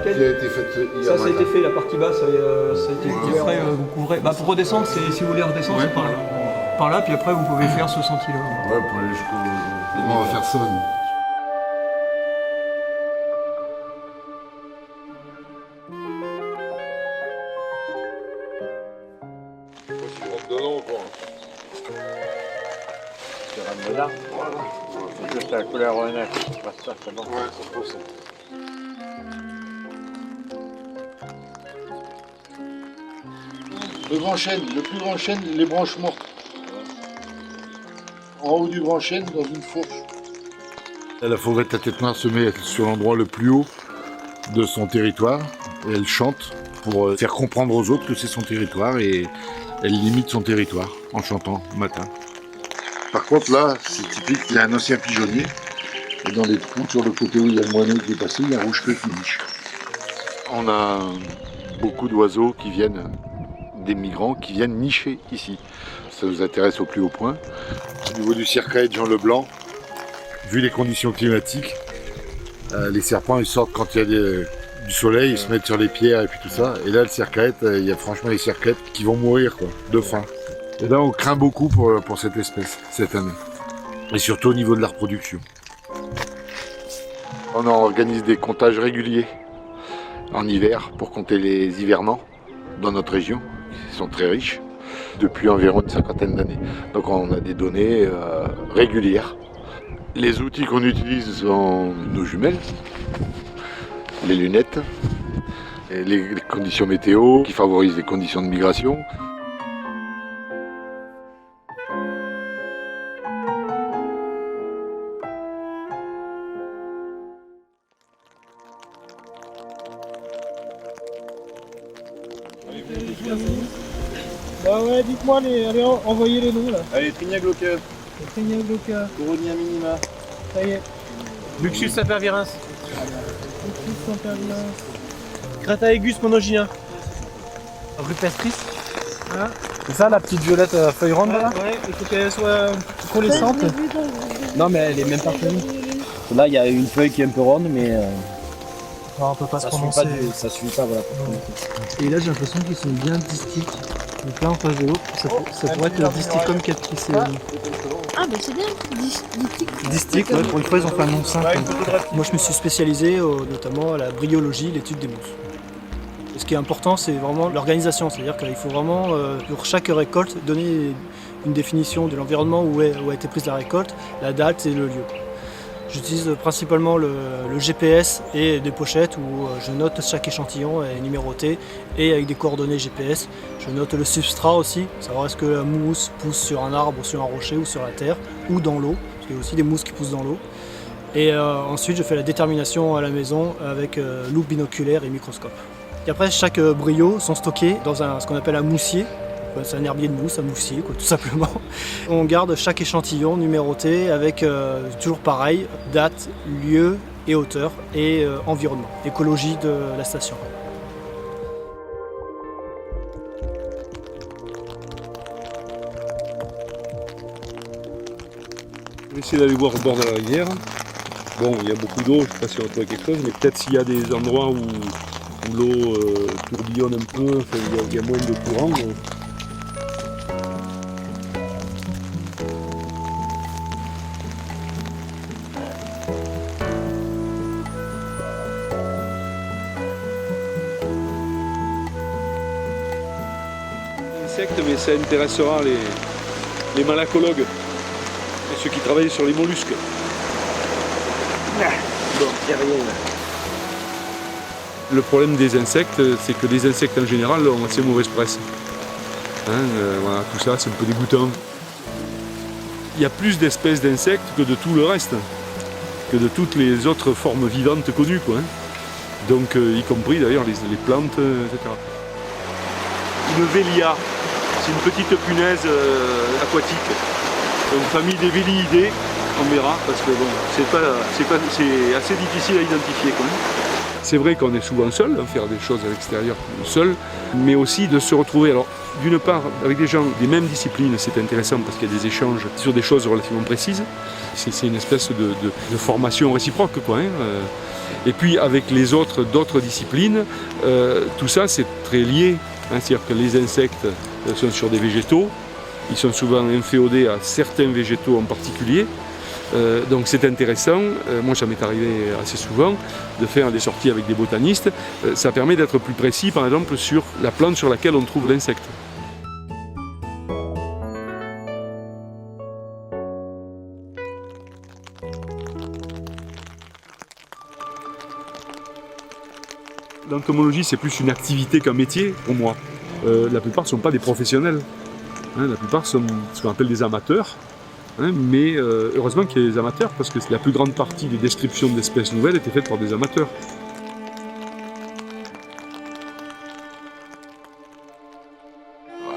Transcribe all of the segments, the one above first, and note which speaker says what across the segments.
Speaker 1: laquelle.
Speaker 2: Qui a été faite hier
Speaker 1: Ça a été
Speaker 2: matin.
Speaker 1: fait, la partie basse, ça a été couvert. Après, vous couvrez. Bah, pour redescendre, si vous voulez redescendre, c'est par là. Par là, puis après, vous pouvez faire ce sentier-là.
Speaker 2: Ouais, pour aller jusqu'au. On va faire ça. nous. Tu rentres dedans ou quoi?
Speaker 3: Tu rentres dedans. Voilà. C'est juste la couleur honnête. Ça, c'est bon.
Speaker 2: Ouais, c'est pour ça. Le grand chêne, le plus grand chêne, les branches mortes. En haut du grand chêne, dans une fourche. La forêt de la Tête Noire se met sur l'endroit le plus haut de son territoire et elle chante pour faire comprendre aux autres que c'est son territoire et elle limite son territoire en chantant le matin. Par contre là, c'est typique, il y a un ancien pigeonnier et dans les trous sur le côté où il y a le moineau qui est passé, il y a un rouge-queue qui niche. On a beaucoup d'oiseaux qui viennent, des migrants qui viennent nicher ici. Ça nous intéresse au plus haut point. Au niveau du cercail de Jean Leblanc, vu les conditions climatiques, les serpents ils sortent quand il y a du soleil, ils se mettent sur les pierres et puis tout ça. Et là le cercail, il y a franchement les cercaies qui vont mourir quoi, de faim. Et là on craint beaucoup pour cette espèce cette année. Et surtout au niveau de la reproduction. On organise des comptages réguliers en hiver pour compter les hivernants dans notre région. Ils sont très riches depuis environ une cinquantaine d'années. Donc on a des données régulières. Les outils qu'on utilise sont nos jumelles, les lunettes, et les conditions météo qui favorisent les conditions de migration.
Speaker 4: Bah ouais, dites-moi, allez, envoyez les noms là.
Speaker 5: Allez, Trignac Glauca,
Speaker 4: Trignac Glauca,
Speaker 5: Coronia Minima.
Speaker 4: ça y est.
Speaker 5: Luxus Sapervirens.
Speaker 4: Luxus Sapervirens.
Speaker 5: Crataegus monogynea.
Speaker 4: Rupestris. Ah.
Speaker 5: C'est ça la petite violette à feuilles rondes là?
Speaker 4: Ouais, il faut qu'elle soit coalescente.
Speaker 5: Non mais elle est même pas finie. Là il y a une feuille qui est un peu ronde mais
Speaker 4: Non, on peut pas se
Speaker 5: ça suit
Speaker 4: prononcer.
Speaker 5: pas, ça suit pas voilà.
Speaker 4: Et là j'ai l'impression qu'ils sont bien distiques. Donc là en face de l'autre, ça pourrait être distique comme Catrice.
Speaker 6: Ah bah c'est bien,
Speaker 4: Distique, ouais, pour une fois ils ont fait un nom simple. Moi je me suis spécialisé notamment à la bryologie, l'étude des mousses. Et ce qui est important c'est vraiment l'organisation, c'est-à-dire qu'il faut vraiment pour chaque récolte donner une définition de l'environnement où a été prise la récolte, la date et le lieu. J'utilise principalement le GPS et des pochettes où je note chaque échantillon est numéroté et avec des coordonnées GPS. Je note le substrat aussi, savoir est-ce que la mousse pousse sur un arbre, sur un rocher ou sur la terre ou dans l'eau, parce qu'il y a aussi des mousses qui poussent dans l'eau. Et ensuite je fais la détermination à la maison avec loupe binoculaire et microscope. Et après chaque brio sont stockés dans ce qu'on appelle un moussier. C'est un herbier de mousse, un moussier, quoi, tout simplement. On garde chaque échantillon numéroté avec toujours pareil, date, lieu et hauteur et environnement, écologie de la station.
Speaker 7: Je vais essayer d'aller voir au bord de la rivière. Bon, il y a beaucoup d'eau, je ne sais pas si on va trouver quelque chose, mais peut-être s'il y a des endroits où l'eau tourbillonne un peu, enfin, il y a moins de courant. Insectes, mais ça intéressera les malacologues et ceux qui travaillent sur les mollusques. Bon, il n'y a rien là. Le problème des insectes, c'est que les insectes en général ont assez mauvaise presse. Voilà, tout ça, c'est un peu dégoûtant. Il y a plus d'espèces d'insectes que de tout le reste, que de toutes les autres formes vivantes connues, quoi. Donc, y compris d'ailleurs les plantes, etc. Une vélia, c'est une petite punaise aquatique, une famille des véliidés, on verra, parce que bon, c'est assez difficile à identifier quand même. C'est vrai qu'on est souvent seul à faire des choses à l'extérieur, seul, mais aussi de se retrouver, alors d'une part avec des gens des mêmes disciplines, c'est intéressant parce qu'il y a des échanges sur des choses relativement précises, c'est une espèce de formation réciproque, quoi, hein. Et puis avec les autres d'autres disciplines, tout ça c'est très lié, hein, c'est-à-dire que les insectes sont sur des végétaux, ils sont souvent inféodés à certains végétaux en particulier. Donc c'est intéressant, moi ça m'est arrivé assez souvent de faire des sorties avec des botanistes, ça permet d'être plus précis par exemple sur la plante sur laquelle on trouve l'insecte. L'entomologie c'est plus une activité qu'un métier pour moi, la plupart ne sont pas des professionnels, hein, la plupart sont ce qu'on appelle des amateurs. Hein, mais heureusement qu'il y a des amateurs, parce que la plus grande partie des descriptions d'espèces nouvelles étaient faites par des amateurs.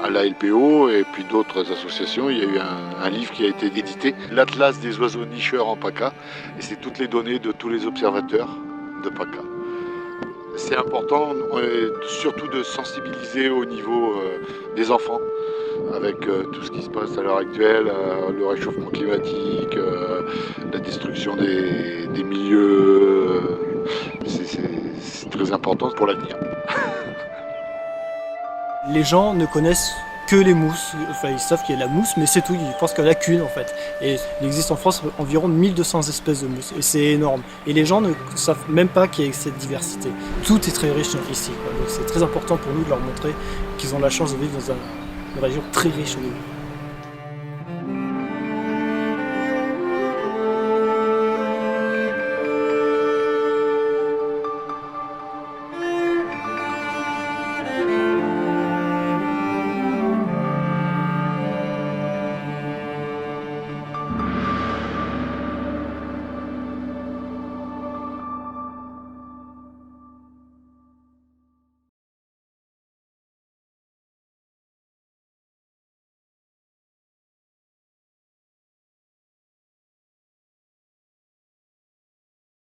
Speaker 2: À la LPO et puis d'autres associations, il y a eu un livre qui a été édité, l'Atlas des oiseaux nicheurs en PACA, et c'est toutes les données de tous les observateurs de PACA. C'est important, surtout de sensibiliser au niveau des enfants, avec tout ce qui se passe à l'heure actuelle, le réchauffement climatique, la destruction des milieux, c'est très important pour l'avenir.
Speaker 4: Les gens ne connaissent que les mousses, enfin ils savent qu'il y a la mousse, mais c'est tout, ils pensent qu'il n'y en a qu'une en fait. Et il existe en France environ 1200 espèces de mousses, et c'est énorme. Et les gens ne savent même pas qu'il y a cette diversité. Tout est très riche ici, quoi. Donc c'est très important pour nous de leur montrer qu'ils ont la chance de vivre dans une région très riche au niveau.